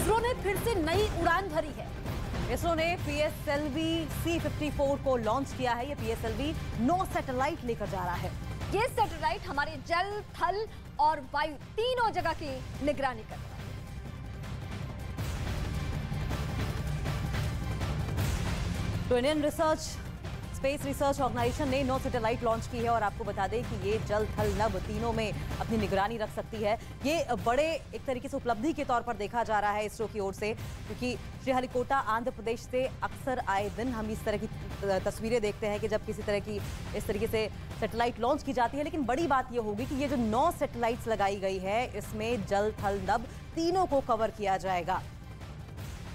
इसरो ने फिर से नई उड़ान भरी है। इसरो ने PSLV C-54 को लॉन्च किया है। ये PSLV 9 सैटेलाइट लेकर जा रहा है। ये सैटेलाइट हमारे जल, थल और वायु तीनों जगह की निगरानी कर रहा है। तो इंडियन स्पेस रिसर्च ऑर्गेनाइजेशन ने 9 सैटेलाइट लॉन्च की है और आपको बता दें कि ये जल, थल, नभ तीनों में अपनी निगरानी रख सकती है। ये बड़े एक तरीके से उपलब्धि के तौर पर देखा जा रहा है इसरो की ओर से, क्योंकि श्रीहरिकोटा आंध्र प्रदेश से अक्सर आए दिन हम इस तरह की तस्वीरें देखते हैं कि जब किसी तरह की इस तरीके से सैटेलाइट लॉन्च की जाती है। लेकिन बड़ी बात यह होगी कि ये जो 9 सैटेलाइट्स लगाई गई है, इसमें जल, थल, नभ तीनों को कवर किया जाएगा।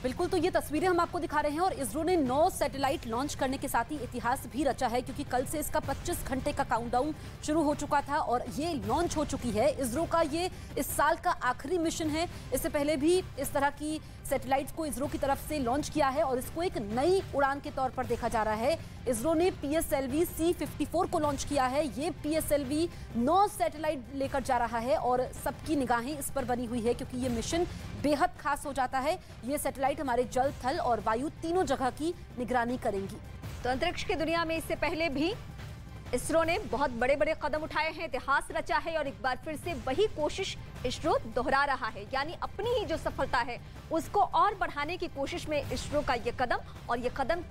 बिल्कुल, तो ये तस्वीरें हम आपको दिखा रहे हैं और इसरो ने 9 सैटेलाइट लॉन्च करने के साथ ही इतिहास भी रचा है, क्योंकि कल से इसका 25 घंटे का काउंटडाउन शुरू हो चुका था और ये लॉन्च हो चुकी है। इसरो का ये इस साल का आखिरी मिशन है। इससे पहले भी इस तरह की सैटेलाइट्स को इसरो की तरफ से लॉन्च किया है और इसको एक नई उड़ान के तौर पर देखा जा रहा है। इसरो ने PSLV C-54 को लॉन्च किया है। ये PSLV 9 सैटेलाइट लेकर जा रहा है और सबकी निगाहें इस पर बनी हुई है, क्योंकि ये मिशन बेहद खास हो जाता है। ये सैटेलाइट हमारे जल, थल और वायु तीनों जगह की निगरानी करेंगी। तो अंतरिक्ष की दुनिया में इससे पहले भी इसरो ने बहुत बड़े बड़े कदम उठाए हैं, इतिहास रचा है और एक बार फिर से वही कोशिश इसरो दोहरा रहा है, यानी अपनी ही जो सफलता है उसको और बढ़ाने की कोशिश में इसरो का ये कदम, और ये कदम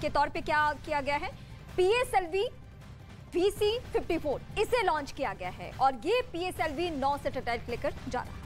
के तौर पे क्या किया गया है, PSLV C-54 इसे लॉन्च किया गया है और ये PSLV 9 सैटेलाइट लेकर जा रहा है।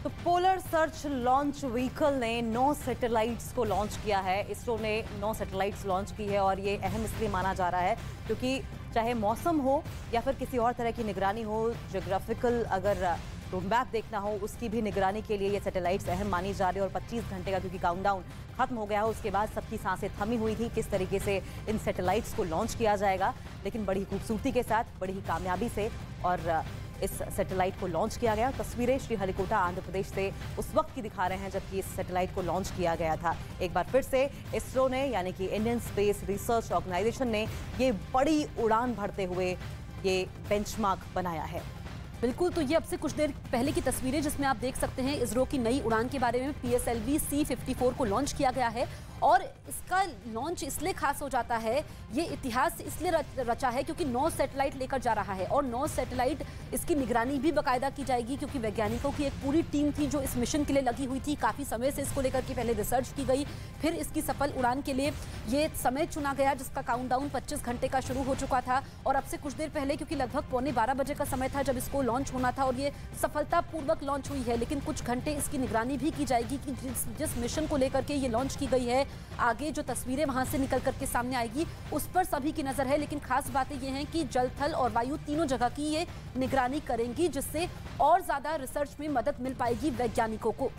तो पोलर सर्च लॉन्च व्हीकल ने 9 सैटेलाइट्स को लॉन्च किया है। इसरो ने 9 सैटेलाइट्स लॉन्च की है और ये अहम इसलिए माना जा रहा है क्योंकि चाहे मौसम हो या फिर किसी और तरह की निगरानी हो, ज्योग्राफिकल अगर रोड मैप देखना हो, उसकी भी निगरानी के लिए ये सैटेलाइट्स अहम मानी जा रही है। और 25 घंटे का क्योंकि काउंटडाउन खत्म हो गया है, उसके बाद सबकी सांसें थमी हुई थी किस तरीके से इन सैटेलाइट्स को लॉन्च किया जाएगा, लेकिन बड़ी खूबसूरती के साथ, बड़ी ही कामयाबी से और इस सैटेलाइट को लॉन्च किया गया। तस्वीरें श्रीहरिकोटा आंध्र प्रदेश से उस वक्त की दिखा रहे हैं जबकि इस सैटेलाइट को लॉन्च किया गया था। एक बार फिर से इसरो ने यानी कि इंडियन स्पेस रिसर्च ऑर्गेनाइजेशन ने ये बड़ी उड़ान भरते हुए ये बेंचमार्क बनाया है। बिल्कुल, तो ये अब से कुछ देर पहले की तस्वीरें जिसमें आप देख सकते हैं इसरो की नई उड़ान के बारे में। PSLV C-54 को लॉन्च किया गया है और इसका लॉन्च इसलिए खास हो जाता है, ये इतिहास इसलिए रचा है क्योंकि 9 सैटेलाइट लेकर जा रहा है और 9 सैटेलाइट इसकी निगरानी भी बाकायदा की जाएगी, क्योंकि वैज्ञानिकों की एक पूरी टीम थी जो इस मिशन के लिए लगी हुई थी। काफ़ी समय से इसको लेकर के पहले रिसर्च की गई, फिर इसकी सफल उड़ान के लिए ये समय चुना गया जिसका काउंटडाउन 25 घंटे का शुरू हो चुका था। और अब से कुछ देर पहले, क्योंकि लगभग 12:15 बजे का समय था जब इसको लॉन्च होना था और ये सफलतापूर्वक लॉन्च हुई है, लेकिन कुछ घंटे इसकी निगरानी भी की जाएगी कि जिस मिशन को लेकर के ये लॉन्च की गई है, आगे जो तस्वीरें वहां से निकल करके सामने आएगी उस पर सभी की नजर है। लेकिन खास बातें ये हैं कि जल, थल और वायु तीनों जगह की ये निगरानी करेंगी, जिससे और ज्यादा रिसर्च में मदद मिल पाएगी वैज्ञानिकों को।